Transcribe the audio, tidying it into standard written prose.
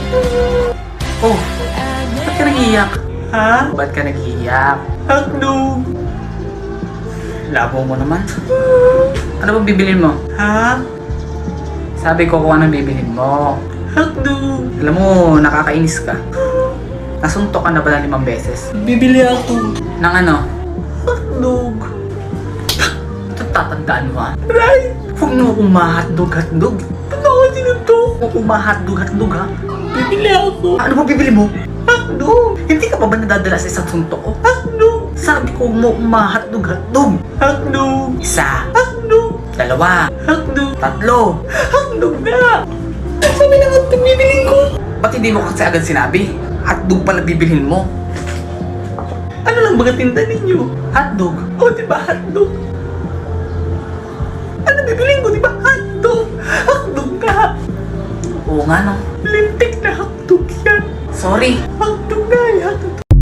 Oh, ba't ka nag-iiyak? Ha? Ba't ka nag-iiyak? Hotdog! Labo mo naman. Ano bang bibilin mo? Ha? Sabi ko kung anong bibilin mo. Hotdog! Alam mo, nakakainis ka. Nasuntok ka na ba ng 5 beses? Bibili ako. Ng ano? Hotdog. Ito tatandaan mo ha? Right! Huwag mo akong ma-hotdog. Ba't ako sinuntok? Huwag akong ma-hotdog ha? Bibili ako. Ano ba bibili mo? Hotdog! Hindi ka pa ba nadadala sa isang suntok ko? Hotdog! Sabi ko mo ma-hotdog. Hotdog! Isa. Hotdog! 2. Hotdog! 3. Hotdog na! Sabi na hotdog bibilin ko. Ba't hindi mo kasi agad sinabi? Hotdog pala bibilhin mo. Ano lang ba tinda ninyo? Hotdog? O diba hotdog? Ano bibilin ko diba hotdog? Hotdog ka! Oo nga no. Lintik na hotdog yan. Sorry. Hotdog na, hotdog.